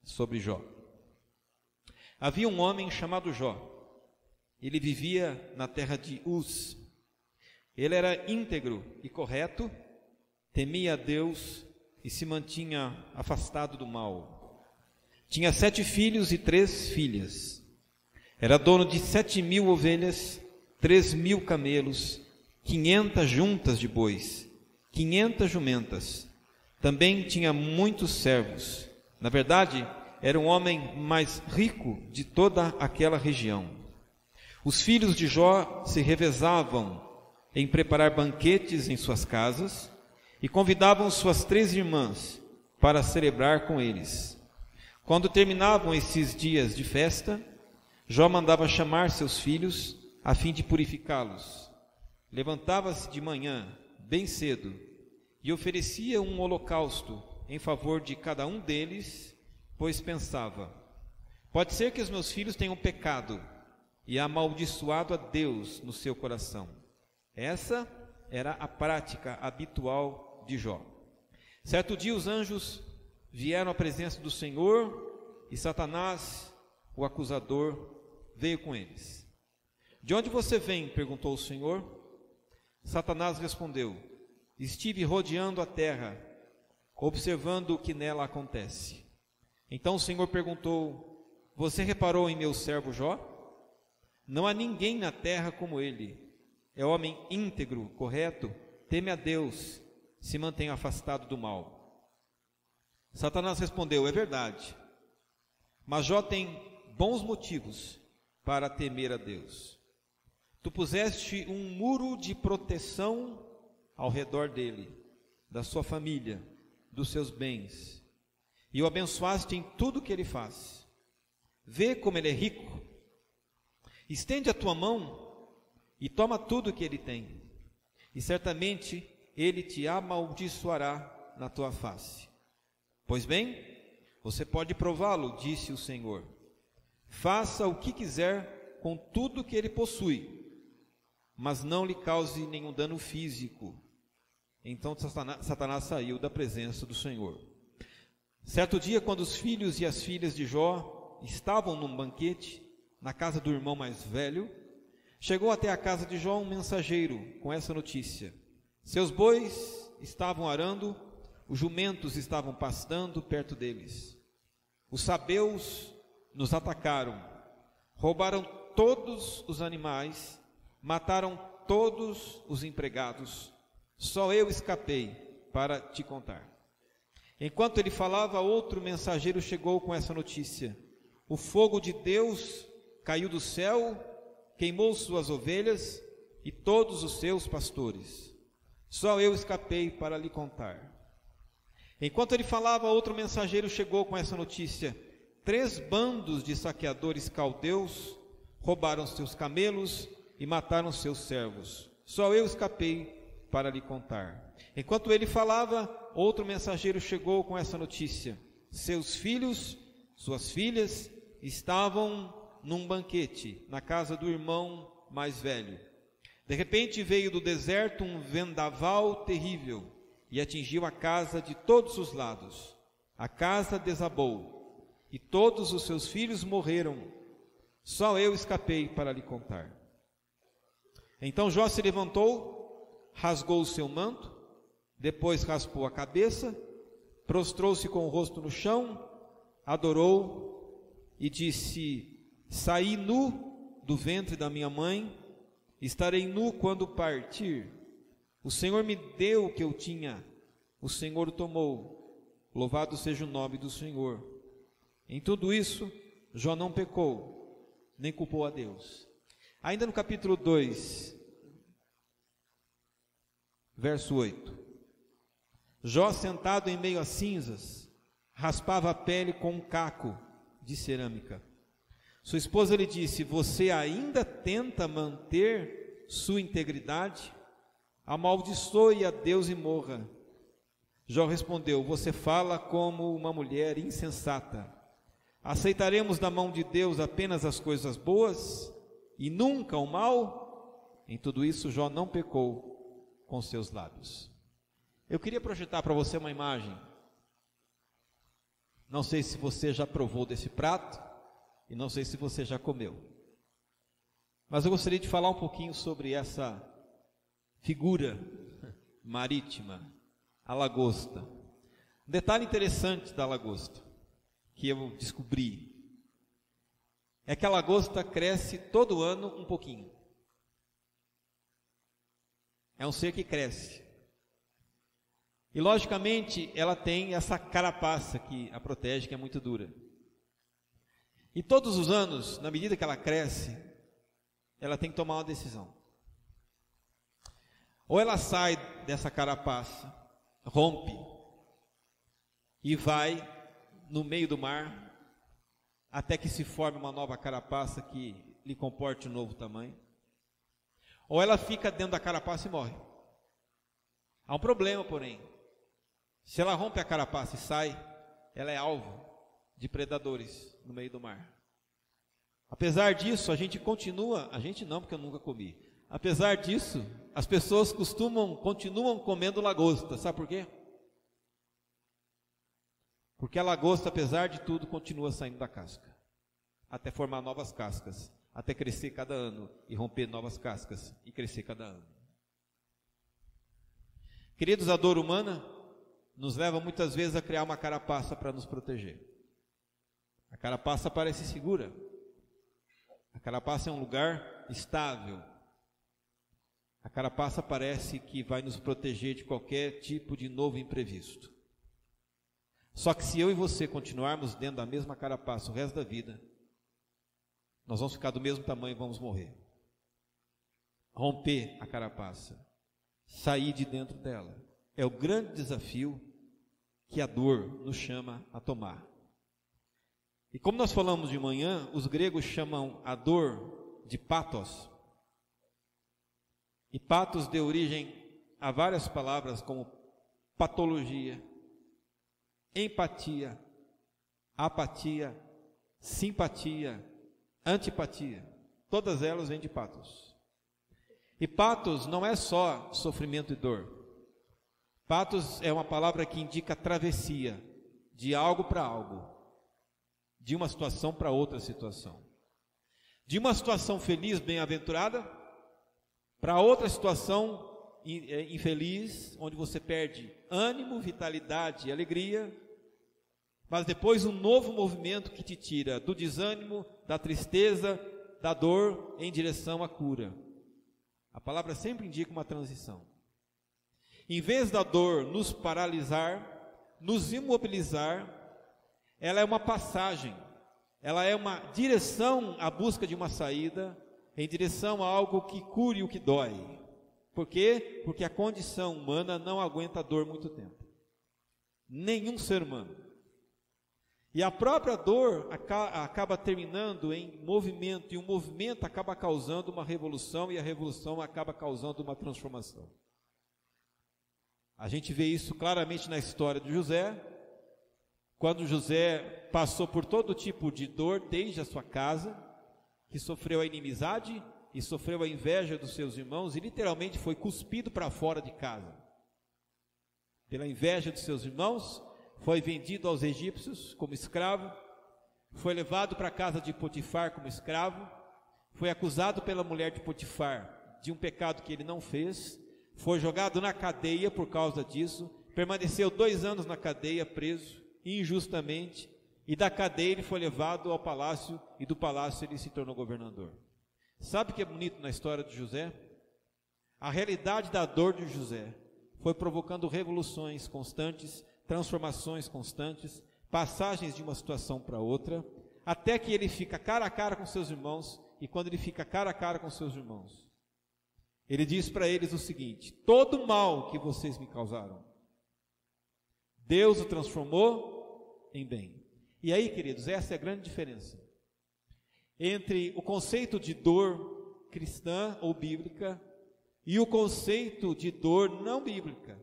sobre Jó. Havia um homem chamado Jó. Ele vivia na terra de Uz. Ele era íntegro e correto, temia a Deus e se mantinha afastado do mal. Tinha 7 filhos e 3 filhas. Era dono de 7.000 ovelhas, 3.000 camelos, 500 juntas de bois, 500 jumentas. Também tinha muitos servos. Na verdade, era um homem mais rico de toda aquela região. Os filhos de Jó se revezavam em preparar banquetes em suas casas e convidavam suas 3 irmãs para celebrar com eles. Quando terminavam esses dias de festa, Jó mandava chamar seus filhos a fim de purificá-los. Levantava-se de manhã, bem cedo, e oferecia um holocausto em favor de cada um deles, pois pensava: pode ser que os meus filhos tenham pecado e amaldiçoado a Deus no seu coração. Essa era a prática habitual de Jó. Certo dia os anjos vieram à presença do Senhor e Satanás, o acusador, veio com eles. De onde você vem? Perguntou o Senhor. Satanás respondeu: estive rodeando a terra, observando o que nela acontece. Então o Senhor perguntou: você reparou em meu servo Jó? Não há ninguém na terra como ele. É homem íntegro, correto, teme a Deus, se mantém afastado do mal. Satanás respondeu: é verdade, mas Jó tem bons motivos para temer a Deus. Tu puseste um muro de proteção ao redor dele, da sua família, dos seus bens, e o abençoaste em tudo que ele faz. Vê como ele é rico. Estende a tua mão e toma tudo que ele tem, e certamente ele te amaldiçoará na tua face. Pois bem, você pode prová-lo, disse o Senhor. Faça o que quiser com tudo que ele possui, mas não lhe cause nenhum dano físico. Então Satanás saiu da presença do Senhor. Certo dia, quando os filhos e as filhas de Jó estavam num banquete na casa do irmão mais velho, chegou até a casa de Jó um mensageiro com essa notícia: seus bois estavam arando, os jumentos estavam pastando perto deles. Os sabeus nos atacaram, roubaram todos os animais, mataram todos os empregados. Só eu escapei para te contar. Enquanto ele falava, outro mensageiro chegou com essa notícia: o fogo de Deus caiu do céu, queimou suas ovelhas e todos os seus pastores. Só eu escapei para lhe contar. Enquanto ele falava, outro mensageiro chegou com essa notícia: 3 bandos de saqueadores caldeus roubaram seus camelos e mataram seus servos. Só eu escapei para lhe contar. Enquanto ele falava, outro mensageiro chegou com essa notícia: seus filhos, suas filhas estavam num banquete na casa do irmão mais velho. De repente veio do deserto um vendaval terrível e atingiu a casa de todos os lados. A casa desabou e todos os seus filhos morreram. Só eu escapei para lhe contar. Então Jó se levantou, rasgou o seu manto, depois raspou a cabeça, prostrou-se com o rosto no chão, adorou e disse: saí nu do ventre da minha mãe, estarei nu quando partir. O Senhor me deu o que eu tinha, o Senhor o tomou. Louvado seja o nome do Senhor. Em tudo isso, Jó não pecou, nem culpou a Deus. Ainda no capítulo 2, verso 8. Jó, sentado em meio a cinzas, raspava a pele com um caco de cerâmica. Sua esposa lhe disse: você ainda tenta manter sua integridade? Amaldiçoe a Deus e morra. Jó respondeu: você fala como uma mulher insensata. Aceitaremos da mão de Deus apenas as coisas boas e nunca o mal? Em tudo isso, Jó não pecou com seus lábios. Eu queria projetar para você uma imagem Não sei se você já provou desse prato e não sei se você já comeu. Mas eu gostaria de falar um pouquinho sobre essa figura marítima, a lagosta. Um detalhe interessante da lagosta, que eu descobri, é que a lagosta cresce todo ano um pouquinho. É um ser que cresce. E logicamente ela tem essa carapaça que a protege, que é muito dura. E todos os anos, na medida que ela cresce, ela tem que tomar uma decisão. Ou ela sai dessa carapaça, rompe e vai no meio do mar até que se forme uma nova carapaça que lhe comporte um novo tamanho. Ou ela fica dentro da carapaça e morre. Há um problema, porém. Se ela rompe a carapaça e sai, ela é alvo de predadores no meio do mar. Apesar disso, a gente não, porque eu nunca comi. Apesar disso, as pessoas continuam comendo lagosta. Sabe por quê? Porque a lagosta, apesar de tudo, continua saindo da casca, até formar novas cascas, até crescer cada ano e romper novas cascas e crescer cada ano. Queridos, a dor humana nos leva muitas vezes a criar uma carapaça para nos proteger. A carapaça parece segura. A carapaça é um lugar estável. A carapaça parece que vai nos proteger de qualquer tipo de novo imprevisto. Só que se eu e você continuarmos dentro da mesma carapaça o resto da vida, nós vamos ficar do mesmo tamanho e vamos morrer. Romper a carapaça, sair de dentro dela, é o grande desafio que a dor nos chama a tomar. E como nós falamos de manhã, os gregos chamam a dor de pathos. E pathos deu origem a várias palavras como patologia, empatia, apatia, simpatia, antipatia. Todas elas vêm de pathos. E pathos não é só sofrimento e dor. Pathos é uma palavra que indica travessia de algo para algo, de uma situação para outra situação, de uma situação feliz, bem-aventurada, para outra situação infeliz, onde você perde ânimo, vitalidade e alegria, mas depois um novo movimento que te tira do desânimo, da tristeza, da dor, em direção à cura. A palavra sempre indica uma transição. Em vez da dor nos paralisar, nos imobilizar, ela é uma passagem, ela é uma direção à busca de uma saída, em direção a algo que cure o que dói. Por quê? Porque a condição humana não aguenta a dor muito tempo. Nenhum ser humano. E a própria dor acaba terminando em movimento, e o movimento acaba causando uma revolução, e a revolução acaba causando uma transformação. A gente vê isso claramente na história de José, quando José passou por todo tipo de dor desde a sua casa, que sofreu a inimizade e sofreu a inveja dos seus irmãos, e literalmente foi cuspido para fora de casa. Pela inveja dos seus irmãos, foi vendido aos egípcios como escravo, foi levado para a casa de Potifar como escravo, foi acusado pela mulher de Potifar de um pecado que ele não fez, foi jogado na cadeia por causa disso, permaneceu 2 anos na cadeia preso, injustamente, e da cadeia ele foi levado ao palácio, e do palácio ele se tornou governador. Sabe o que é bonito na história de José? A realidade da dor de José foi provocando revoluções constantes, transformações constantes, passagens de uma situação para outra, até que ele fica cara a cara com seus irmãos, e quando ele fica cara a cara com seus irmãos, ele diz para eles o seguinte: todo o mal que vocês me causaram, Deus o transformou em bem. E aí, queridos, essa é a grande diferença entre o conceito de dor cristã ou bíblica e o conceito de dor não bíblica.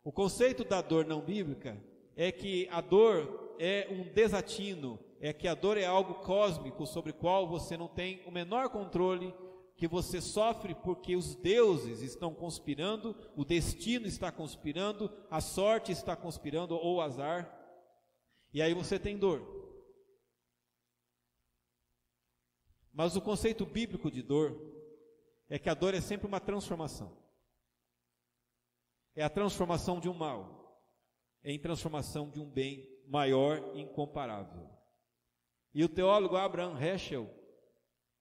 O conceito da dor não bíblica é que a dor é um desatino, é que a dor é algo cósmico sobre o qual você não tem o menor controle, que você sofre porque os deuses estão conspirando, o destino está conspirando, a sorte está conspirando ou o azar. E aí você tem dor. Mas o conceito bíblico de dor é que a dor é sempre uma transformação. É a transformação de um mal em transformação de um bem maior e incomparável. E o teólogo Abraham Heschel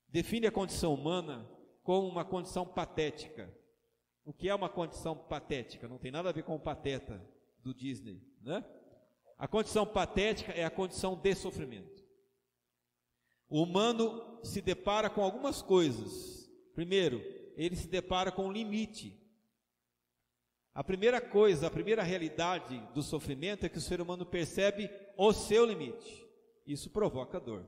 define a condição humana como uma condição patética. O que é uma condição patética? Não tem nada a ver com o Pateta do Disney, né? A condição patética é a condição de sofrimento. O humano se depara com algumas coisas. Primeiro, ele se depara com um limite. A primeira coisa, a primeira realidade do sofrimento é que o ser humano percebe o seu limite. Isso provoca dor.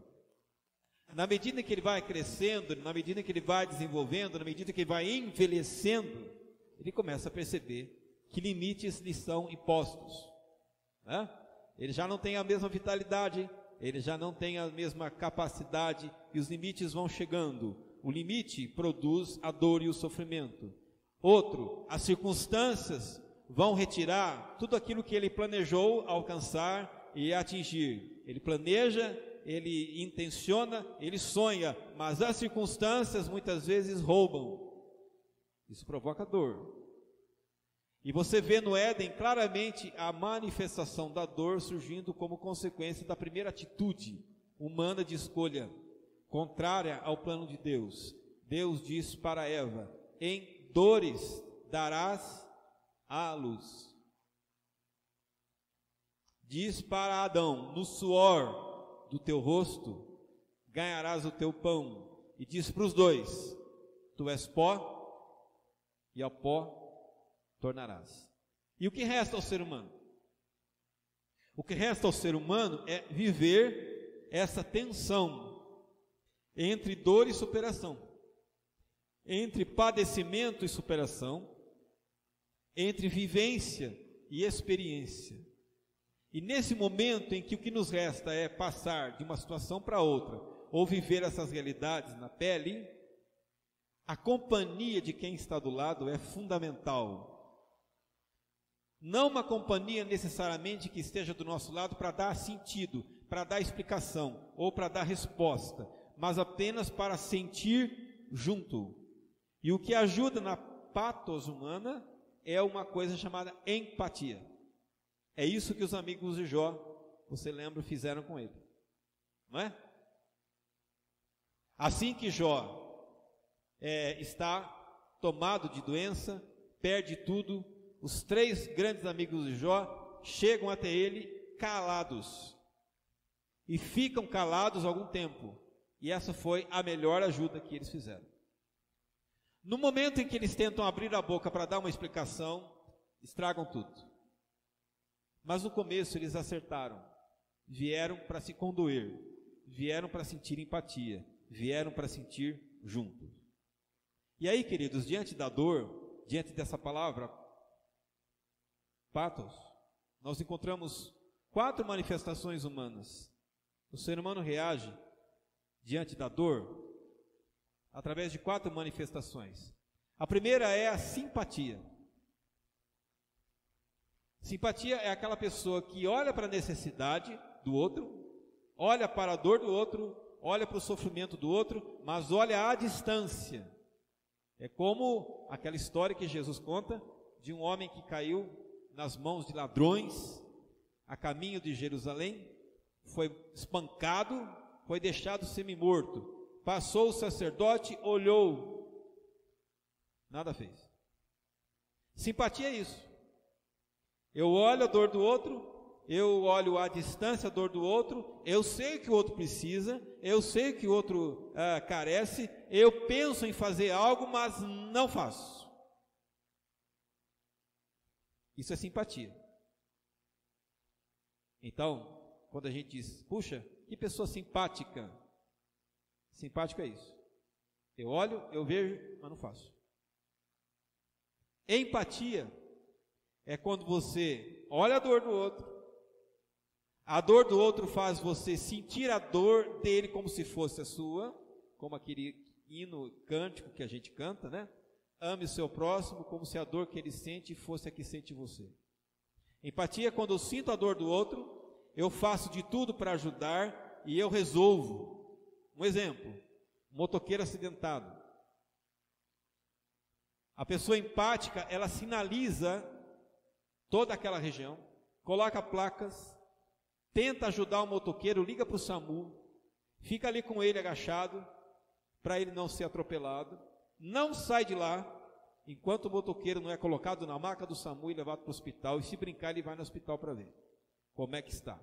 Na medida que ele vai crescendo, na medida que ele vai desenvolvendo, na medida que ele vai envelhecendo, ele começa a perceber que limites lhe são impostos, né? Ele já não tem a mesma vitalidade, ele já não tem a mesma capacidade, e os limites vão chegando. O limite produz a dor e o sofrimento. Outro, as circunstâncias vão retirar tudo aquilo que ele planejou alcançar e atingir. Ele planeja, ele intenciona, ele sonha, mas as circunstâncias muitas vezes roubam. Isso provoca dor. E você vê no Éden claramente a manifestação da dor surgindo como consequência da primeira atitude humana de escolha, contrária ao plano de Deus. Deus diz para Eva: em dores darás à luz. Diz para Adão: no suor do teu rosto ganharás o teu pão. E diz para os dois: tu és pó, e ao pó tornarás. E o que resta ao ser humano? O que resta ao ser humano é viver essa tensão entre dor e superação, entre padecimento e superação, entre vivência e experiência. E nesse momento em que o que nos resta é passar de uma situação para outra, ou viver essas realidades na pele, a companhia de quem está do lado é fundamental. Não uma companhia necessariamente que esteja do nosso lado para dar sentido, para dar explicação ou para dar resposta, mas apenas para sentir junto. E o que ajuda na patos humana é uma coisa chamada empatia. É isso que os amigos de Jó, você lembra, fizeram com ele, não é? Assim que Jó está tomado de doença, perde tudo, os três grandes amigos de Jó chegam até ele calados, e ficam calados algum tempo, e essa foi a melhor ajuda que eles fizeram. No momento em que eles tentam abrir a boca para dar uma explicação, estragam tudo. Mas no começo eles acertaram, vieram para se condoer, vieram para sentir empatia, vieram para sentir junto. E aí, queridos, diante da dor, diante dessa palavra, patos, nós encontramos 4 manifestações humanas. O ser humano reage diante da dor através de 4 manifestações. A primeira é a simpatia. Simpatia é aquela pessoa que olha para a necessidade do outro, olha para a dor do outro, olha para o sofrimento do outro, mas olha à distância. É como aquela história que Jesus conta de um homem que caiu nas mãos de ladrões a caminho de Jerusalém, foi espancado, foi deixado semi-morto. Passou o sacerdote, olhou, nada fez. Simpatia é isso. Eu olho a dor do outro, eu olho à distância a dor do outro, eu sei que o outro precisa, eu sei que o outro carece, eu penso em fazer algo, mas não faço. Isso é simpatia. Então, quando a gente diz, puxa, que pessoa simpática. Simpático é isso. Eu olho, eu vejo, mas não faço. Empatia é quando você olha a dor do outro faz você sentir a dor dele como se fosse a sua, como aquele hino cântico que a gente canta, né? Ame o seu próximo como se a dor que ele sente fosse a que sente você. Empatia é quando eu sinto a dor do outro, eu faço de tudo para ajudar e eu resolvo. Um exemplo, um motoqueiro acidentado. A pessoa empática, ela sinaliza toda aquela região, coloca placas, tenta ajudar o motoqueiro, liga para o SAMU, fica ali com ele agachado, para ele não ser atropelado, não sai de lá, enquanto o motoqueiro não é colocado na maca do SAMU e levado para o hospital, e se brincar ele vai no hospital para ver como é que está.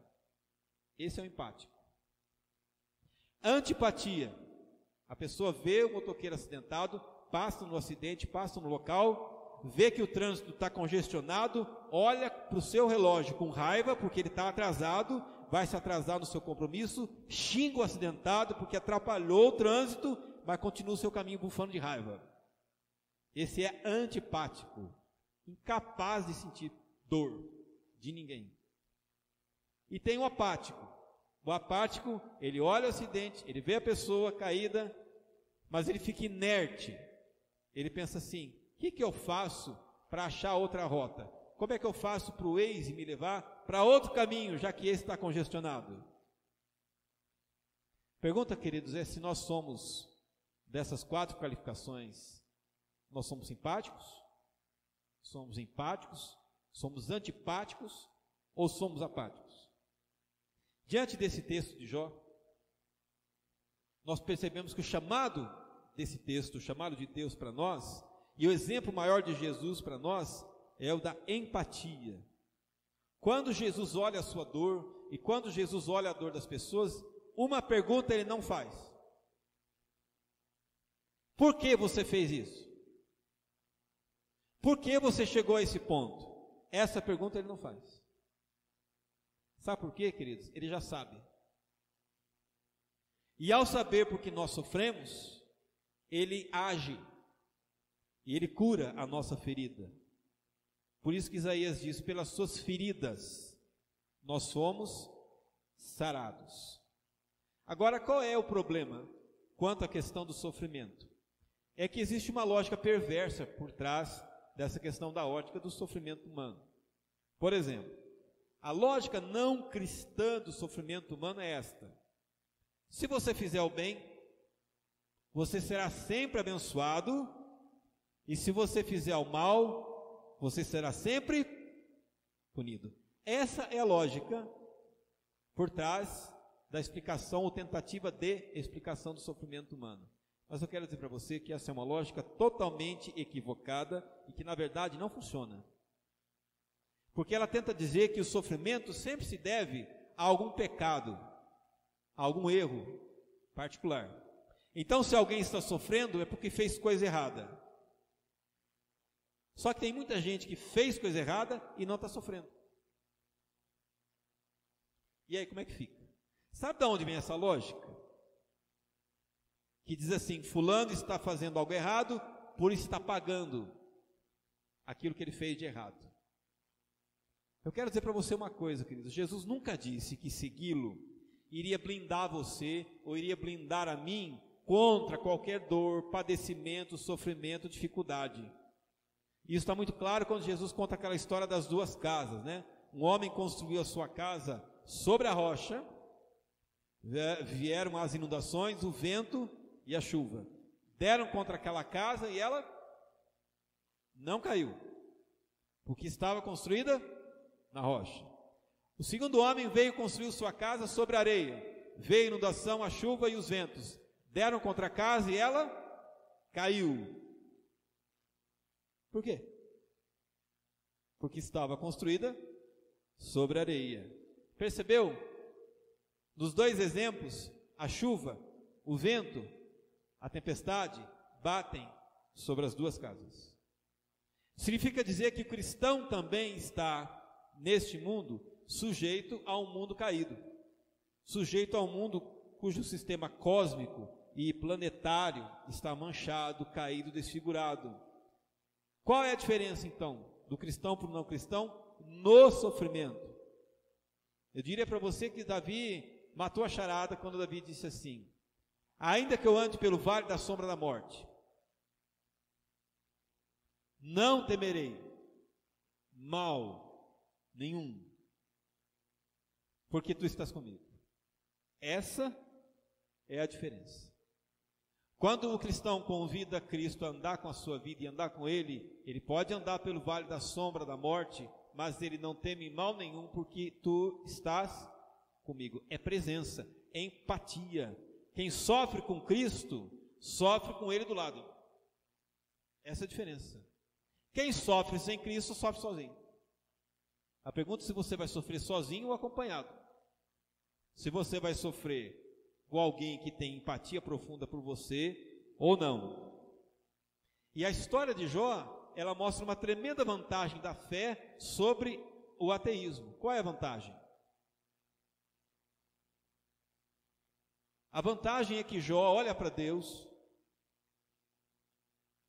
Esse é o empático. Antipatia, a pessoa vê o motoqueiro acidentado, passa no acidente, passa no local, vê que o trânsito está congestionado, olha para o seu relógio com raiva, porque ele está atrasado, vai se atrasar no seu compromisso, xinga o acidentado, porque atrapalhou o trânsito, mas continua o seu caminho bufando de raiva. Esse é antipático, incapaz de sentir dor de ninguém. E tem o apático. O apático, ele olha o acidente, ele vê a pessoa caída, mas ele fica inerte. Ele pensa assim, o que eu faço para achar outra rota? Como é que eu faço para o Waze me levar para outro caminho, já que esse está congestionado? Pergunta, queridos, é se nós somos dessas 4 qualificações, nós somos simpáticos, somos empáticos, somos antipáticos ou somos apáticos? Diante desse texto de Jó, nós percebemos que o chamado desse texto, o chamado de Deus para nós, e o exemplo maior de Jesus para nós, é o da empatia. Quando Jesus olha a sua dor, e quando Jesus olha a dor das pessoas, uma pergunta ele não faz. Por que você fez isso? Por que você chegou a esse ponto? Essa pergunta ele não faz. Sabe por quê, queridos? Ele já sabe. E ao saber por que nós sofremos, ele age. E ele cura a nossa ferida. Por isso que Isaías diz, pelas suas feridas, nós somos sarados. Agora, qual é o problema quanto à questão do sofrimento? É que existe uma lógica perversa por trás dessa questão da ótica do sofrimento humano. Por exemplo, a lógica não cristã do sofrimento humano é esta: se você fizer o bem, você será sempre abençoado, e se você fizer o mal, você será sempre punido. Essa é a lógica por trás da explicação ou tentativa de explicação do sofrimento humano. Mas eu quero dizer para você que essa é uma lógica totalmente equivocada e que na verdade não funciona. Porque ela tenta dizer que o sofrimento sempre se deve a algum pecado, a algum erro particular. Então, se alguém está sofrendo, é porque fez coisa errada. Só que tem muita gente que fez coisa errada e não está sofrendo. E aí, como é que fica? Sabe de onde vem essa lógica? Que diz assim, fulano está fazendo algo errado, por isso está pagando aquilo que ele fez de errado. Eu quero dizer para você uma coisa, queridos. Jesus nunca disse que segui-lo iria blindar você, ou iria blindar a mim, contra qualquer dor, padecimento, sofrimento, dificuldade. Isso está muito claro quando Jesus conta aquela história das 2 casas, né? Um homem construiu a sua casa sobre a rocha, vieram as inundações, o vento e a chuva. Deram contra aquela casa e ela não caiu, porque estava construída na rocha. O segundo homem veio construir sua casa sobre a areia. Veio a inundação, a chuva e os ventos. Deram contra a casa e ela caiu. Por quê? Porque estava construída sobre a areia. Percebeu? Nos 2 exemplos, a chuva, o vento, a tempestade batem sobre as 2 casas. Significa dizer que o cristão também está neste mundo sujeito a um mundo caído, sujeito a um mundo cujo sistema cósmico e planetário está manchado, caído, desfigurado. Qual é a diferença então do cristão para o não cristão no sofrimento? Eu diria para você que Davi matou a charada quando Davi disse assim: ainda que eu ande pelo vale da sombra da morte, não temerei mal nenhum, porque tu estás comigo. Essa é a diferença. Quando o cristão convida Cristo a andar com a sua vida e andar com Ele, ele pode andar pelo vale da sombra da morte, mas ele não teme mal nenhum, porque tu estás comigo. É presença, é empatia. Quem sofre com Cristo, sofre com Ele do lado. Essa é a diferença. Quem sofre sem Cristo, sofre sozinho. A pergunta é se você vai sofrer sozinho ou acompanhado. Se você vai sofrer com alguém que tem empatia profunda por você ou não. E a história de Jó, ela mostra uma tremenda vantagem da fé sobre o ateísmo. Qual é a vantagem? A vantagem é que Jó olha para Deus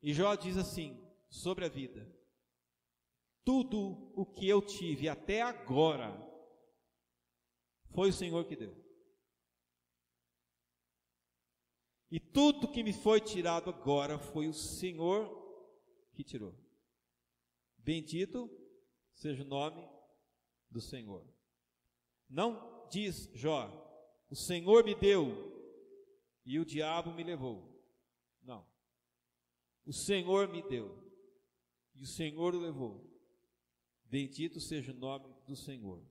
e Jó diz assim sobre a vida: tudo o que eu tive até agora foi o Senhor que deu. E tudo que me foi tirado agora foi o Senhor que tirou. Bendito seja o nome do Senhor. Não diz Jó: o Senhor me deu e o diabo me levou. Não. O Senhor me deu e o Senhor o levou. Bendito seja o nome do Senhor.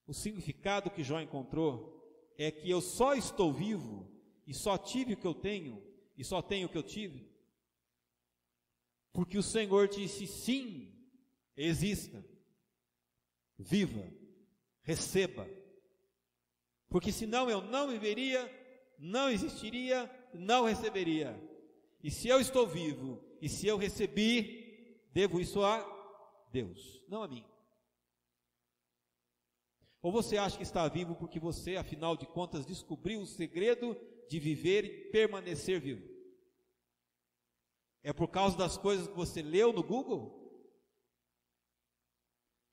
O significado que Jó encontrou é que eu só estou vivo e só tive o que eu tenho, e só tenho o que eu tive, porque o Senhor disse sim, exista, viva, receba, porque senão eu não viveria, não existiria, não receberia. E se eu estou vivo, e se eu recebi, devo isso a Deus, não a mim. Ou você acha que está vivo porque você, afinal de contas, descobriu o segredo de viver e permanecer vivo? É por causa das coisas que você leu no Google?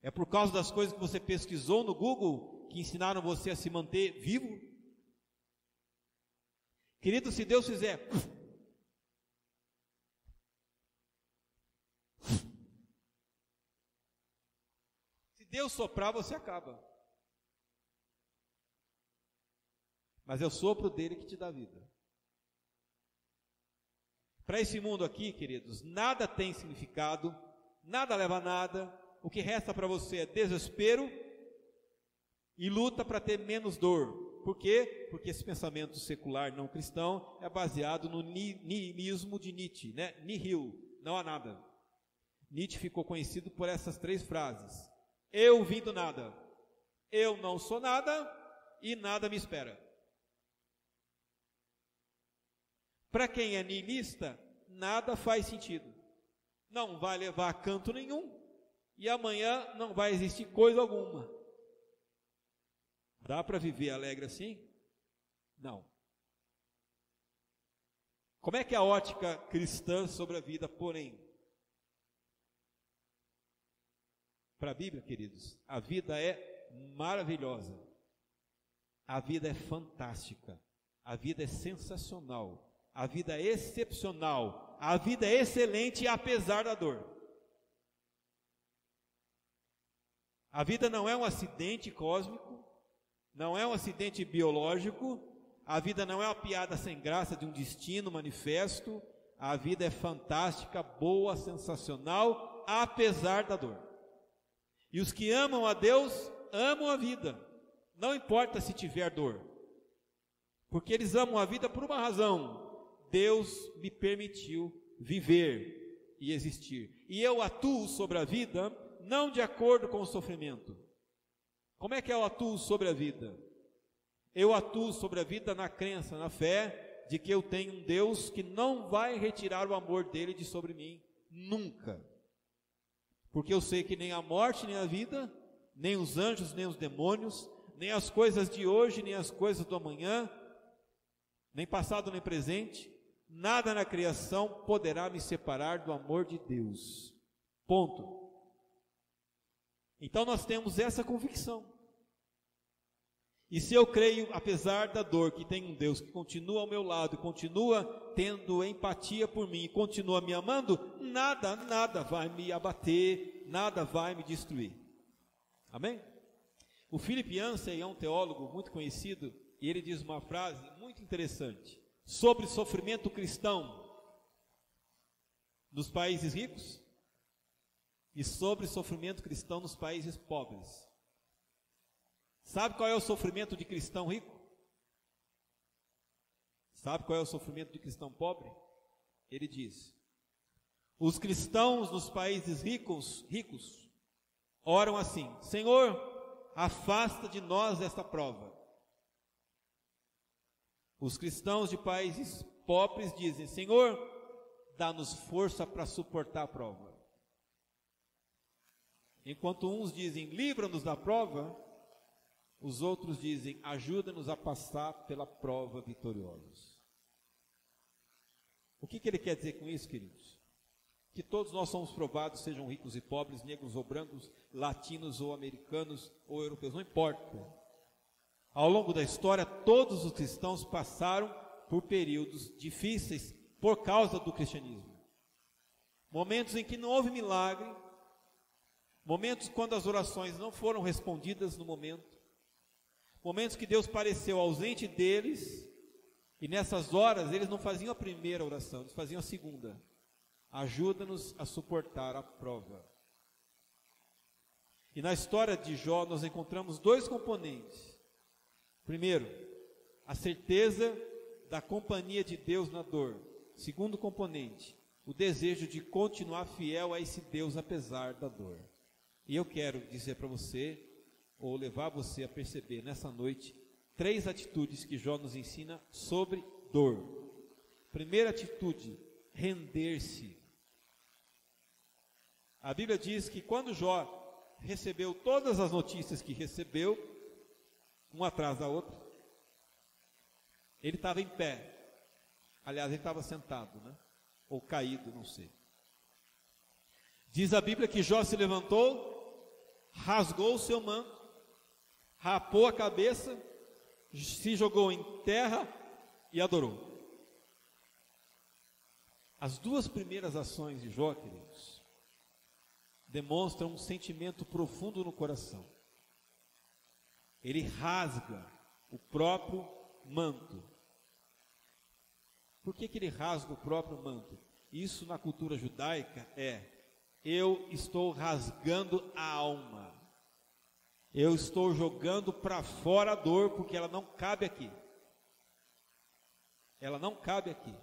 É por causa das coisas que você pesquisou no Google que ensinaram você a se manter vivo? Querido, se Deus fizer se Deus soprar, você acaba. Mas é o sopro dele que te dá vida. Para esse mundo aqui, queridos, nada tem significado, nada leva a nada. O que resta para você é desespero e luta para ter menos dor. Por quê? Porque esse pensamento secular não cristão é baseado no niilismo de Nietzsche, né? Nihil, não há nada. Nietzsche ficou conhecido por essas 3 frases: eu vim do nada, eu não sou nada e nada me espera. Para quem é niilista, nada faz sentido. Não vai levar a canto nenhum. E amanhã não vai existir coisa alguma. Dá para viver alegre assim? Não. Como é que é a ótica cristã sobre a vida, porém? Para a Bíblia, queridos, a vida é maravilhosa. A vida é fantástica. A vida é sensacional. A vida é excepcional, a vida é excelente apesar da dor. A vida não é um acidente cósmico, não é um acidente biológico, a vida não é uma piada sem graça de um destino manifesto, a vida é fantástica, boa, sensacional, apesar da dor. E os que amam a Deus, amam a vida, não importa se tiver dor, porque eles amam a vida por uma razão: Deus me permitiu viver e existir. E eu atuo sobre a vida não de acordo com o sofrimento. Como é que eu atuo sobre a vida? Eu atuo sobre a vida na crença, na fé de que eu tenho um Deus que não vai retirar o amor dele de sobre mim, nunca. Porque eu sei que nem a morte, nem a vida, nem os anjos, nem os demônios, nem as coisas de hoje, nem as coisas do amanhã, nem passado, nem presente, nada na criação poderá me separar do amor de Deus. Ponto. Então nós temos essa convicção. E se eu creio, apesar da dor, que tem um Deus que continua ao meu lado, continua tendo empatia por mim, e continua me amando, nada vai me abater, nada vai me destruir. Amém? O Philip Yancey é um teólogo muito conhecido e ele diz uma frase muito interessante sobre sofrimento cristão nos países ricos e sobre sofrimento cristão nos países pobres. Sabe qual é o sofrimento de cristão rico? Sabe qual é o sofrimento de cristão pobre? Ele diz: os cristãos nos países ricos oram assim: Senhor, afasta de nós esta prova. Os cristãos de países pobres dizem: Senhor, dá-nos força para suportar a prova. Enquanto uns dizem: livra-nos da prova, os outros dizem: ajuda-nos a passar pela prova vitoriosos. O que ele quer dizer com isso, queridos? Que todos nós somos provados, sejam ricos e pobres, negros ou brancos, latinos ou americanos ou europeus, não importa. Ao longo da história, todos os cristãos passaram por períodos difíceis por causa do cristianismo. Momentos em que não houve milagre, momentos quando as orações não foram respondidas no momento, momentos que Deus pareceu ausente deles, e nessas horas eles não faziam a primeira oração, eles faziam a segunda: ajuda-nos a suportar a prova. E na história de Jó nós encontramos dois componentes. Primeiro, a certeza da companhia de Deus na dor. Segundo componente, o desejo de continuar fiel a esse Deus apesar da dor. E eu quero dizer para você, ou levar você a perceber nessa noite, 3 atitudes que Jó nos ensina sobre dor. Primeira atitude: render-se. A Bíblia diz que quando Jó recebeu todas as notícias que recebeu, uma atrás da outra, ele estava em pé. Aliás, ele estava sentado, né? Ou caído, não sei. Diz a Bíblia que Jó se levantou, rasgou o seu manto, rapou a cabeça, se jogou em terra e adorou. As duas primeiras ações de Jó, queridos, demonstram um sentimento profundo no coração. Ele rasga o próprio manto. Por que ele rasga o próprio manto? Isso na cultura judaica é: eu estou rasgando a alma. Eu estou jogando para fora a dor, porque ela não cabe aqui. Ela não cabe aqui.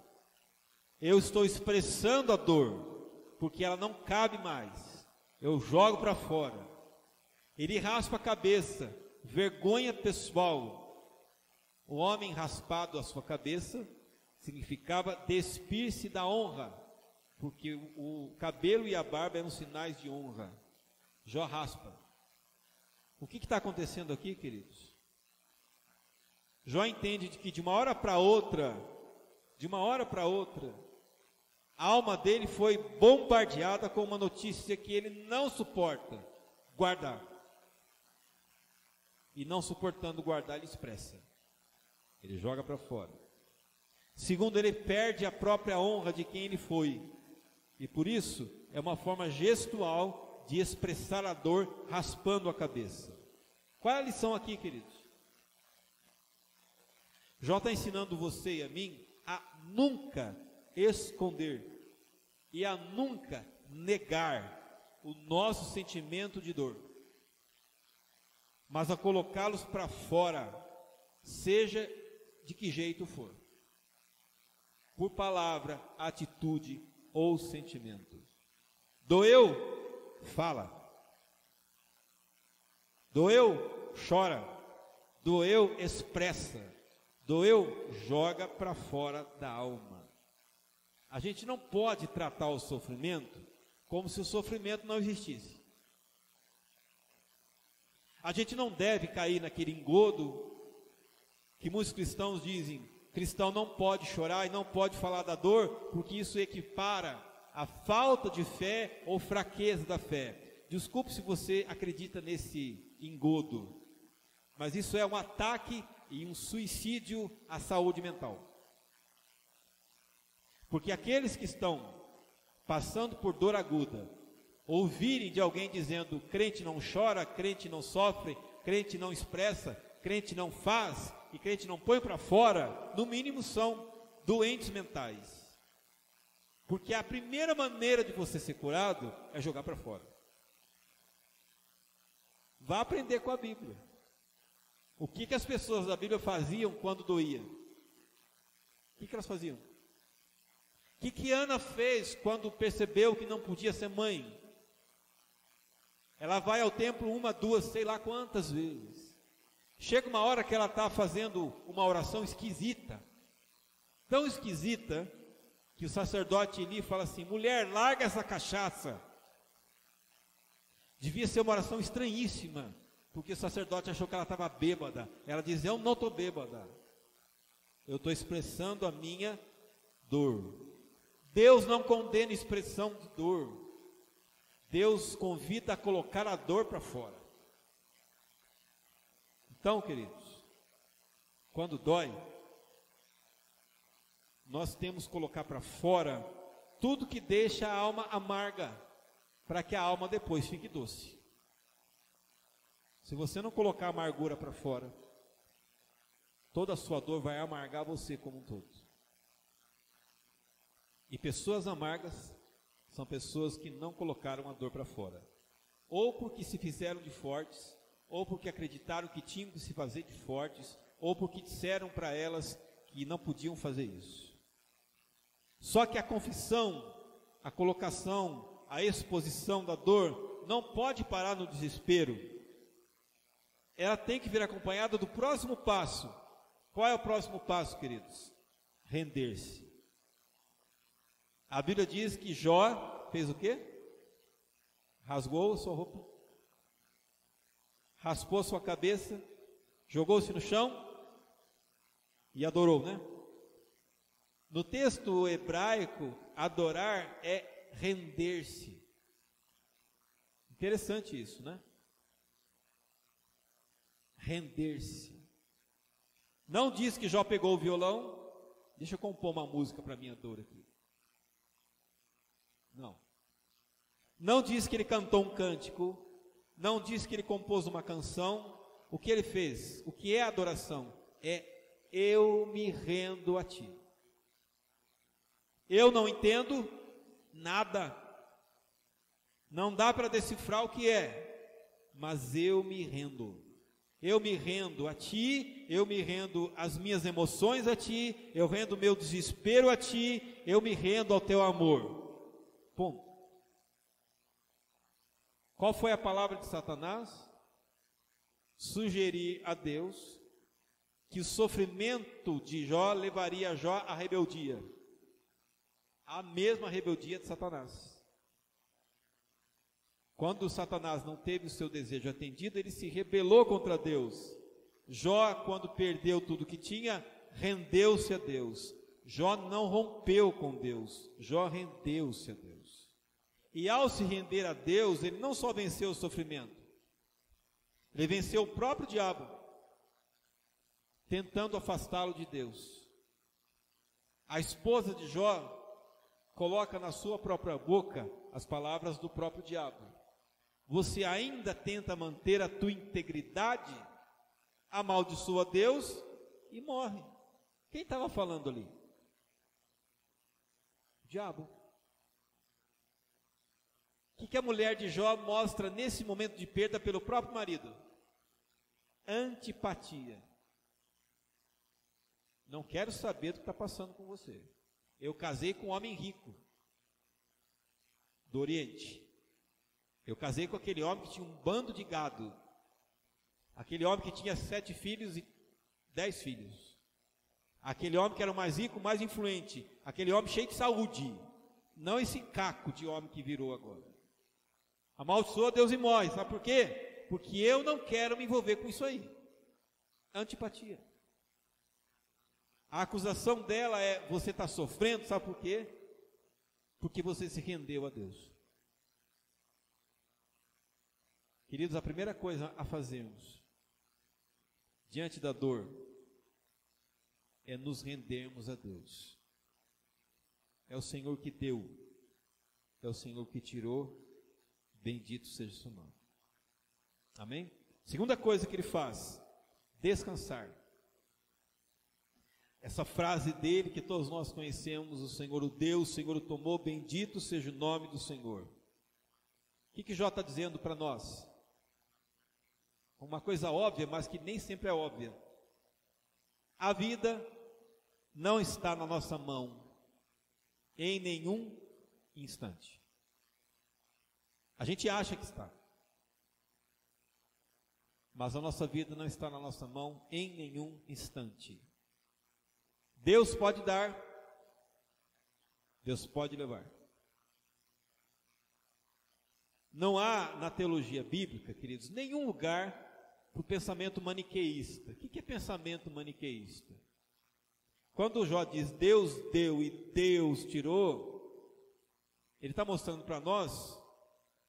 Eu estou expressando a dor, porque ela não cabe mais. Eu jogo para fora. Ele raspa a cabeça, vergonha pessoal. O homem raspado a sua cabeça significava despir-se da honra, porque o cabelo e a barba eram sinais de honra. Jó raspa. O que está acontecendo aqui, queridos? Jó entende que de uma hora para outra, a alma dele foi bombardeada com uma notícia que ele não suporta guardar. E não suportando guardar, ele expressa. Ele joga para fora. Segundo, ele perde a própria honra de quem ele foi. E por isso, é uma forma gestual de expressar a dor raspando a cabeça. Qual é a lição aqui, queridos? Jó está ensinando você e a mim a nunca esconder e a nunca negar o nosso sentimento de dor, mas a colocá-los para fora, seja de que jeito for, por palavra, atitude ou sentimento. Doeu? Fala. Doeu? Chora. Doeu? Expressa. Doeu? Joga para fora da alma. A gente não pode tratar o sofrimento como se o sofrimento não existisse. A gente não deve cair naquele engodo que muitos cristãos dizem: cristão não pode chorar e não pode falar da dor, porque isso equipara a falta de fé ou fraqueza da fé. Desculpe se você acredita nesse engodo, mas isso é um ataque e um suicídio à saúde mental. Porque aqueles que estão passando por dor aguda, ouvirem de alguém dizendo: crente não chora, crente não sofre, crente não expressa, crente não faz, e crente não põe para fora, no mínimo são doentes mentais. Porque a primeira maneira de você ser curado é jogar para fora. Vá aprender com a Bíblia. O que as pessoas da Bíblia faziam quando doía? O que elas faziam? O que Ana fez quando percebeu que não podia ser mãe? Ela vai ao templo 1, 2, sei lá quantas vezes. Chega uma hora que ela está fazendo uma oração esquisita. Tão esquisita, que o sacerdote ali fala assim: mulher, larga essa cachaça. Devia ser uma oração estranhíssima, porque o sacerdote achou que ela estava bêbada. Ela diz: eu não estou bêbada, eu estou expressando a minha dor. Deus não condena expressão de dor. Deus convida a colocar a dor para fora. Então, queridos, quando dói, nós temos que colocar para fora tudo que deixa a alma amarga, para que a alma depois fique doce. Se você não colocar a amargura para fora, toda a sua dor vai amargar você como um todo. E pessoas amargas são pessoas que não colocaram a dor para fora, ou porque se fizeram de fortes, ou porque acreditaram que tinham que se fazer de fortes, ou porque disseram para elas que não podiam fazer isso. Só que a confissão, a colocação, a exposição da dor não pode parar no desespero. Ela tem que vir acompanhada do próximo passo. Qual é o próximo passo, queridos? Render-se. A Bíblia diz que Jó fez o quê? Rasgou a sua roupa, raspou a sua cabeça, jogou-se no chão e adorou, né? No texto hebraico, adorar é render-se. Interessante isso, né? Render-se. Não diz que Jó pegou o violão. Deixa eu compor uma música para minha dor aqui. Não. Não diz que ele cantou um cântico. Não diz que ele compôs uma canção. O que ele fez? O que é adoração? É: eu me rendo a ti. Eu não entendo nada. Não dá para decifrar o que é. Mas eu me rendo. Eu me rendo a ti, eu me rendo às minhas emoções a ti, eu rendo o meu desespero a ti, eu me rendo ao teu amor. Ponto. Qual foi a palavra de Satanás? Sugerir a Deus que o sofrimento de Jó levaria Jó à rebeldia. A mesma rebeldia de Satanás. Quando Satanás não teve o seu desejo atendido, ele se rebelou contra Deus. Jó, quando perdeu tudo que tinha, rendeu-se a Deus. Jó não rompeu com Deus, Jó rendeu-se a Deus. E ao se render a Deus, ele não só venceu o sofrimento, ele venceu o próprio diabo, tentando afastá-lo de Deus. A esposa de Jó coloca na sua própria boca as palavras do próprio diabo. Você ainda tenta manter a tua integridade, amaldiçoa Deus e morre. Quem estava falando ali? O diabo. O que a mulher de Jó mostra nesse momento de perda pelo próprio marido? Antipatia. Não quero saber do que está passando com você. Eu casei com um homem rico do Oriente. Eu casei com aquele homem que tinha um bando de gado. Aquele homem que tinha 7 filhos e 10 filhos. Aquele homem que era o mais rico, mais influente. Aquele homem cheio de saúde. Não esse caco de homem que virou agora. Amaldiçoa Deus e morre. Sabe por quê? Porque eu não quero me envolver com isso aí. Antipatia. A acusação dela é: você está sofrendo, sabe por quê? Porque você se rendeu a Deus. Queridos, a primeira coisa a fazermos diante da dor é nos rendermos a Deus. É o Senhor que deu, é o Senhor que tirou, bendito seja o seu nome. Amém? Segunda coisa que ele faz, descansar. Essa frase dele que todos nós conhecemos, o Senhor o deu, o Senhor o tomou, bendito seja o nome do Senhor. O que Jó está dizendo para nós? Uma coisa óbvia, mas que nem sempre é óbvia. A vida não está na nossa mão em nenhum instante. A gente acha que está, mas a nossa vida não está na nossa mão em nenhum instante. Deus pode dar, Deus pode levar. Não há na teologia bíblica, queridos, nenhum lugar para o pensamento maniqueísta. O que é pensamento maniqueísta? Quando Jó diz Deus deu e Deus tirou, ele está mostrando para nós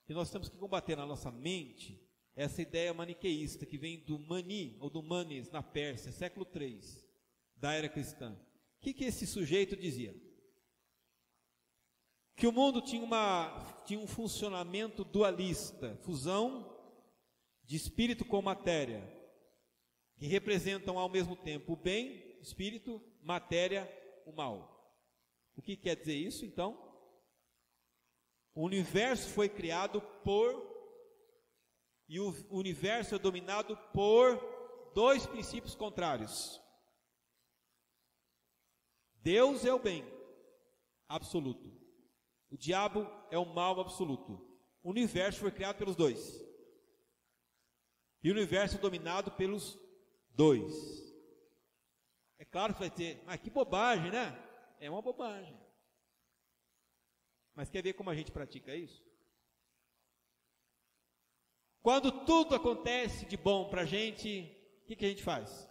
que nós temos que combater na nossa mente essa ideia maniqueísta que vem do Mani, ou do Manes, na Pérsia, século III, da era cristã. O que esse sujeito dizia? Que o mundo tinha um funcionamento dualista, fusão de espírito com matéria, que representam ao mesmo tempo o bem, espírito, matéria, o mal. O que quer dizer isso, então? O universo foi criado e o universo é dominado por dois princípios contrários. Deus é o bem absoluto. O diabo é o mal absoluto. O universo foi criado pelos dois. E o universo é dominado pelos dois. É claro que vai ter, mas que bobagem, né? É uma bobagem. Mas quer ver como a gente pratica isso? Quando tudo acontece de bom para a gente, o que a gente faz?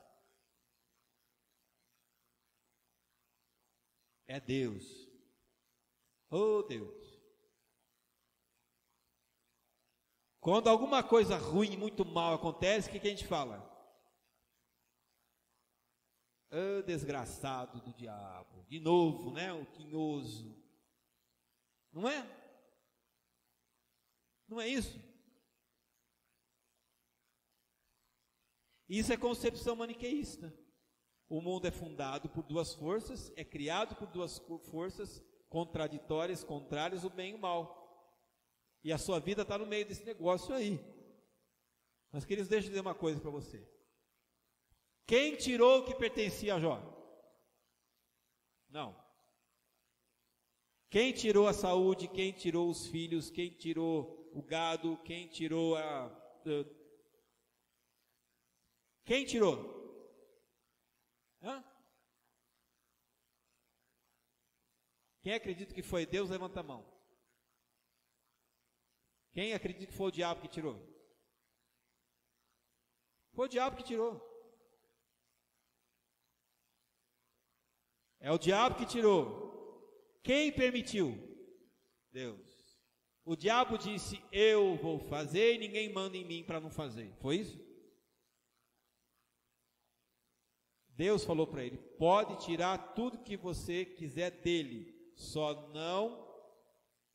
É Deus. Oh Deus. Quando alguma coisa ruim, muito mal acontece, o que a gente fala? Oh desgraçado do diabo. De novo, né? O tinhoso. Não é? Não é isso? Isso é concepção maniqueísta. O mundo é fundado por duas forças, é criado por duas forças contraditórias, contrárias, o bem e o mal. E a sua vida está no meio desse negócio aí. Mas, queridos, deixa eu dizer uma coisa para você. Quem tirou o que pertencia a Jó? Não. Quem tirou a saúde, quem tirou os filhos, quem tirou o gado, quem tirou Quem tirou? Hã? Quem acredita que foi Deus, levanta a mão. Quem acredita que foi o diabo que tirou? Foi o diabo que tirou. É o diabo que tirou. Quem permitiu? Deus. O diabo disse, eu vou fazer e ninguém manda em mim para não fazer. Foi isso? Deus falou para ele, pode tirar tudo que você quiser dele, só não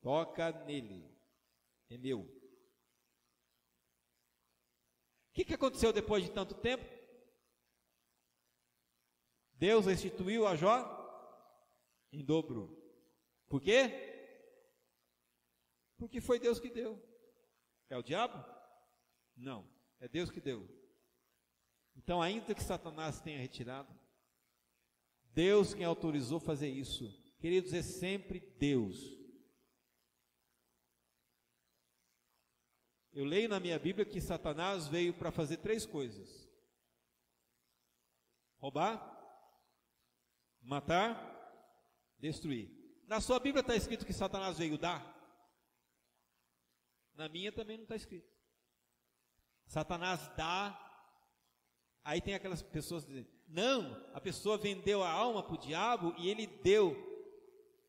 toca nele, é meu. O que aconteceu depois de tanto tempo? Deus restituiu a Jó em dobro. Por quê? Porque foi Deus que deu. É o diabo? Não, é Deus que deu. Então, ainda que Satanás tenha retirado, Deus quem autorizou fazer isso. Queridos, é sempre Deus. Eu leio na minha Bíblia que Satanás veio para fazer três coisas: roubar, matar, destruir. Na sua Bíblia está escrito que Satanás veio dar? Na minha também não está escrito. Satanás dá. Aí tem aquelas pessoas dizendo, não, a pessoa vendeu a alma para o diabo e ele deu.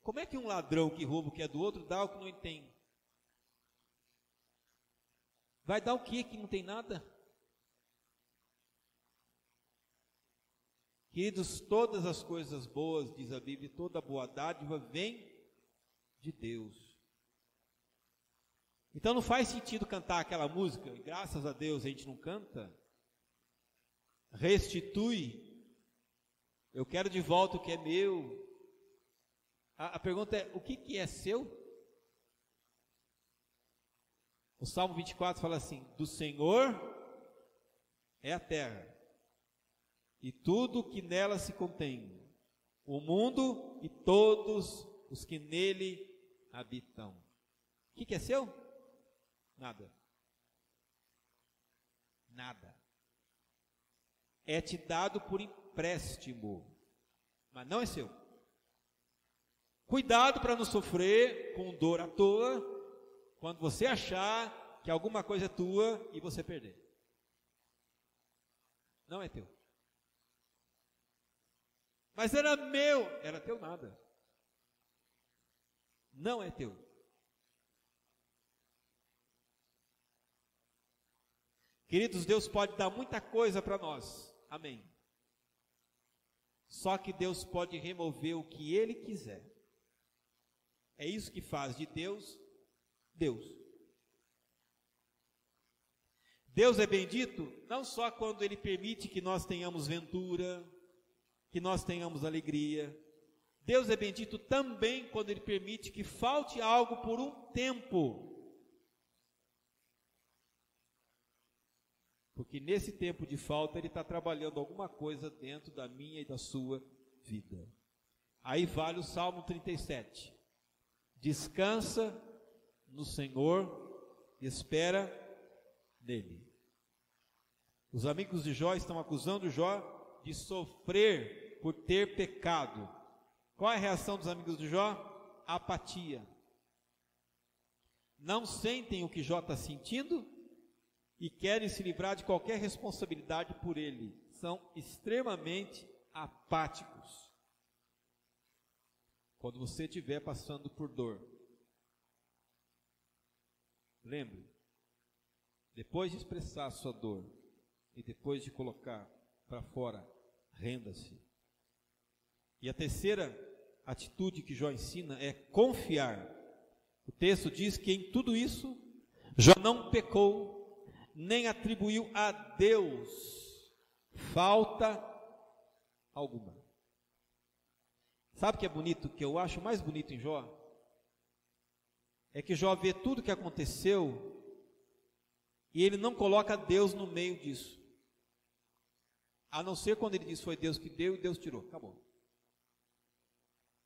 Como é que um ladrão que rouba o que é do outro dá o que não tem? Vai dar o que não tem nada? Queridos, todas as coisas boas, diz a Bíblia, toda boa dádiva vem de Deus. Então não faz sentido cantar aquela música, graças a Deus a gente não canta. Restitui, eu quero de volta o que é meu. A pergunta é, o que é seu? O Salmo 24 fala assim, do Senhor é a terra, e tudo que nela se contém, o mundo e todos os que nele habitam. O que é seu? Nada. Nada. É te dado por empréstimo, mas não é seu. Cuidado para não sofrer com dor à toa, quando você achar que alguma coisa é tua e você perder. Não é teu. Mas era meu, era teu nada. Não é teu. Queridos, Deus pode dar muita coisa para nós. Amém. Só que Deus pode remover o que Ele quiser. É isso que faz de Deus, Deus. Deus é bendito não só quando Ele permite que nós tenhamos ventura, que nós tenhamos alegria. Deus é bendito também quando Ele permite que falte algo por um tempo. Porque nesse tempo de falta, Ele está trabalhando alguma coisa dentro da minha e da sua vida. Aí vale o Salmo 37. Descansa no Senhor e espera nele. Os amigos de Jó estão acusando Jó de sofrer por ter pecado. Qual é a reação dos amigos de Jó? Apatia. Não sentem o que Jó está sentindo e querem se livrar de qualquer responsabilidade por ele. São extremamente apáticos. Quando você estiver passando por dor, lembre, depois de expressar a sua dor e depois de colocar para fora, renda-se. E a terceira atitude que Jó ensina é confiar. O texto diz que em tudo isso, Jó não pecou, nem atribuiu a Deus falta alguma. Sabe o que é bonito, que eu acho mais bonito em Jó? É que Jó vê tudo o que aconteceu e ele não coloca Deus no meio disso. A não ser quando ele diz foi Deus que deu e Deus tirou. Acabou.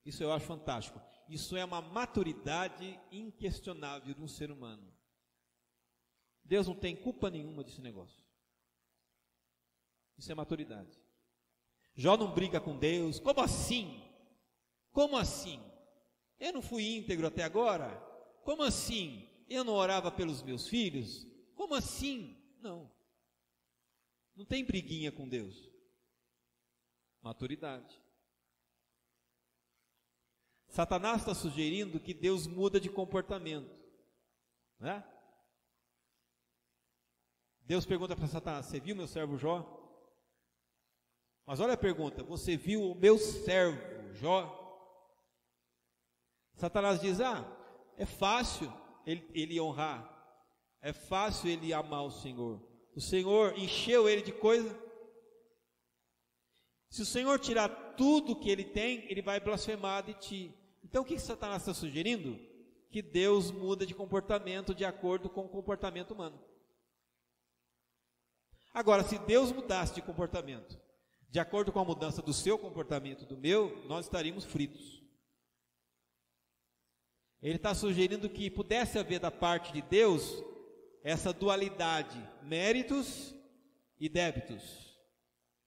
Isso eu acho fantástico. Isso é uma maturidade inquestionável de um ser humano. Deus não tem culpa nenhuma desse negócio. Isso é maturidade. Jó não briga com Deus. Como assim? Como assim? Eu não fui íntegro até agora? Como assim? Eu não orava pelos meus filhos? Como assim? Não. Não tem briguinha com Deus. Maturidade. Satanás está sugerindo que Deus muda de comportamento, né? Deus pergunta para Satanás: você viu meu servo Jó? Mas olha a pergunta: você viu o meu servo Jó? Satanás diz: é fácil ele honrar, é fácil ele amar o Senhor. O Senhor encheu ele de coisa. Se o Senhor tirar tudo que ele tem, ele vai blasfemar de ti. Então o que Satanás está sugerindo? Que Deus muda de comportamento de acordo com o comportamento humano. Agora, se Deus mudasse de comportamento de acordo com a mudança do seu comportamento, do meu, nós estaríamos fritos. Ele está sugerindo que pudesse haver da parte de Deus essa dualidade, méritos e débitos.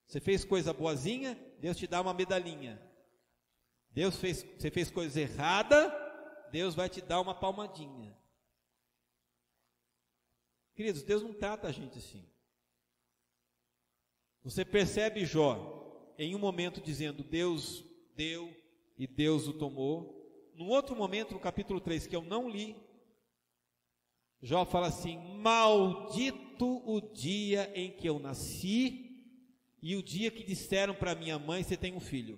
Você fez coisa boazinha, Deus te dá uma medalhinha. Você fez coisa errada, Deus vai te dar uma palmadinha. Queridos, Deus não trata a gente assim. Você percebe Jó em um momento dizendo Deus deu e Deus o tomou. Num outro momento, no capítulo 3, que eu não li, Jó fala assim: maldito o dia em que eu nasci e o dia que disseram para minha mãe, você tem um filho.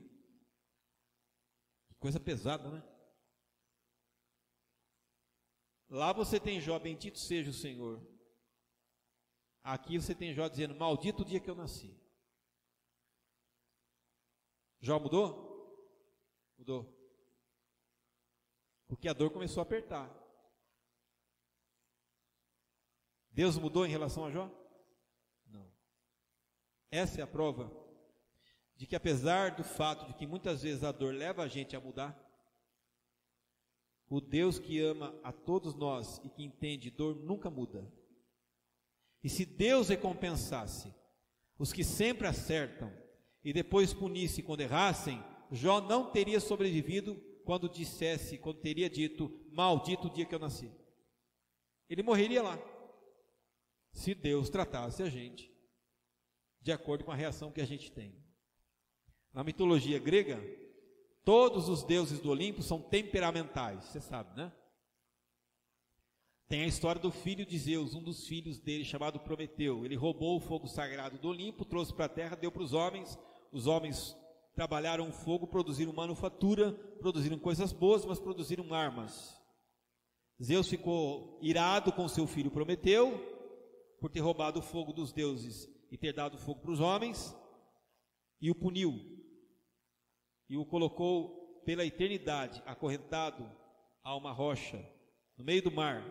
Que coisa pesada, né? Lá você tem Jó, bendito seja o Senhor. Aqui você tem Jó dizendo, maldito o dia que eu nasci. Jó mudou? Mudou. Porque a dor começou a apertar. Deus mudou em relação a Jó? Não. Essa é a prova de que, apesar do fato de que muitas vezes a dor leva a gente a mudar, o Deus que ama a todos nós e que entende dor nunca muda. E se Deus recompensasse os que sempre acertam e depois punisse quando errassem, Jó não teria sobrevivido quando teria dito, maldito o dia que eu nasci. Ele morreria lá, se Deus tratasse a gente de acordo com a reação que a gente tem. Na mitologia grega, todos os deuses do Olimpo são temperamentais, você sabe, né? Tem a história do filho de Zeus, um dos filhos dele, chamado Prometeu. Ele roubou o fogo sagrado do Olimpo, trouxe para a terra, deu para os homens trabalharam o fogo, produziram manufatura, produziram coisas boas, mas produziram armas. Zeus ficou irado com seu filho Prometeu, por ter roubado o fogo dos deuses e ter dado fogo para os homens, e o puniu, e o colocou pela eternidade, acorrentado a uma rocha, no meio do mar.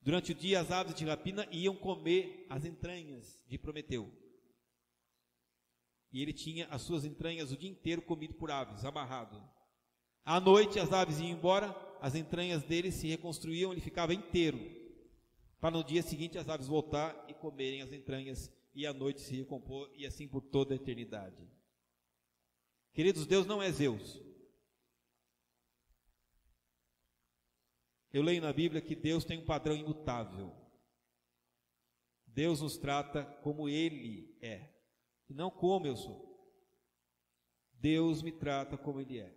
Durante o dia as aves de rapina iam comer as entranhas de Prometeu. E ele tinha as suas entranhas o dia inteiro comido por aves, amarrado. À noite as aves iam embora, as entranhas dele se reconstruíam, ele ficava inteiro, para no dia seguinte as aves voltar e comerem as entranhas, e à noite se recompor, e assim por toda a eternidade. Queridos, Deus não é Zeus. Eu leio na Bíblia que Deus tem um padrão imutável. Deus nos trata como Ele é, e não como eu sou. Deus me trata como Ele é.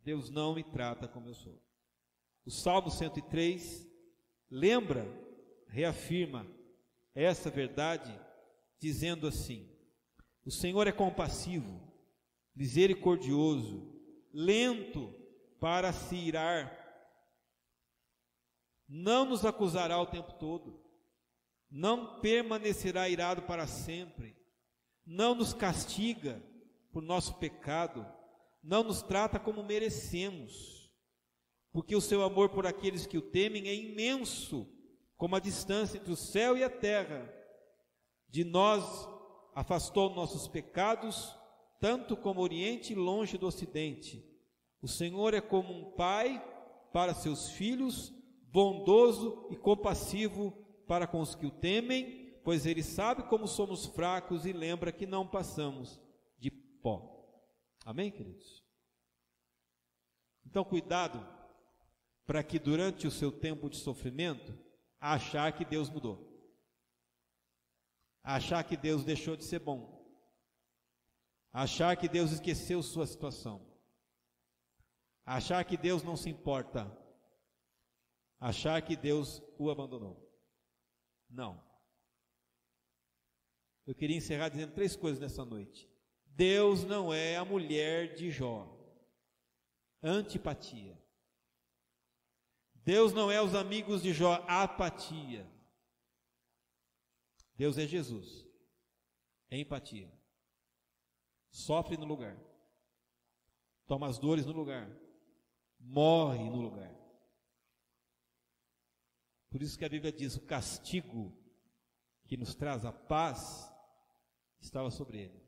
Deus não me trata como eu sou. O Salmo 103 lembra, reafirma essa verdade, dizendo assim: o Senhor é compassivo, misericordioso, lento para se irar, não nos acusará o tempo todo, não permanecerá irado para sempre, não nos castiga por nosso pecado, não nos trata como merecemos, porque o seu amor por aqueles que o temem é imenso, como a distância entre o céu e a terra. De nós afastou nossos pecados, tanto como o Oriente longe do Ocidente. O Senhor é como um pai para seus filhos, bondoso e compassivo para com os que o temem, pois Ele sabe como somos fracos e lembra que não passamos de pó. Amém, queridos? Então, cuidado para que durante o seu tempo de sofrimento, achar que Deus mudou, achar que Deus deixou de ser bom, achar que Deus esqueceu sua situação, achar que Deus não se importa, achar que Deus o abandonou. Não. Eu queria encerrar dizendo 3 coisas nessa noite. Deus não é a mulher de Jó. Antipatia. Deus não é os amigos de Jó. Apatia. Deus é Jesus. É empatia. Sofre no lugar. Toma as dores no lugar. Morre no lugar. Por isso que a Bíblia diz: o castigo que nos traz a paz estava sobre ele.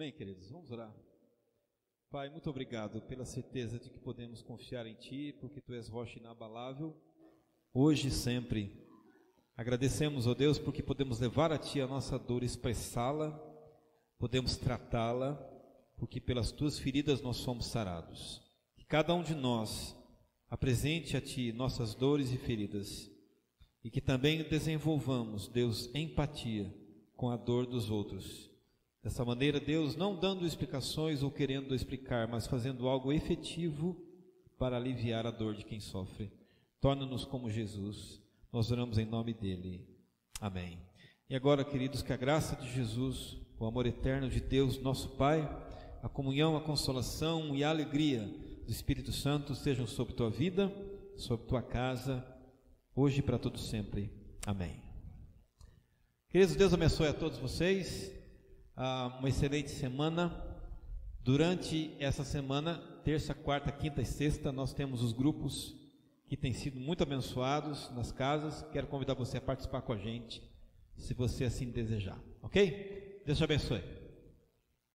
Amém, queridos? Vamos orar. Pai, muito obrigado pela certeza de que podemos confiar em Ti, porque Tu és rocha inabalável, hoje e sempre. Agradecemos, ó Deus, porque podemos levar a Ti a nossa dor, expressá-la, podemos tratá-la, porque pelas Tuas feridas nós somos sarados. Que cada um de nós apresente a Ti nossas dores e feridas, e que também desenvolvamos, Deus, empatia com a dor dos outros. Dessa maneira, Deus, não dando explicações ou querendo explicar, mas fazendo algo efetivo para aliviar a dor de quem sofre. Torna-nos como Jesus. Nós oramos em nome dEle. Amém. E agora, queridos, que a graça de Jesus, o amor eterno de Deus, nosso Pai, a comunhão, a consolação e a alegria do Espírito Santo sejam sobre tua vida, sobre tua casa, hoje e para todo sempre. Amém. Queridos, Deus abençoe a todos vocês. Uma excelente semana. Durante essa semana, terça, quarta, quinta e sexta, nós temos os grupos que têm sido muito abençoados nas casas. Quero convidar você a participar com a gente, se você assim desejar, ok? Deus te abençoe.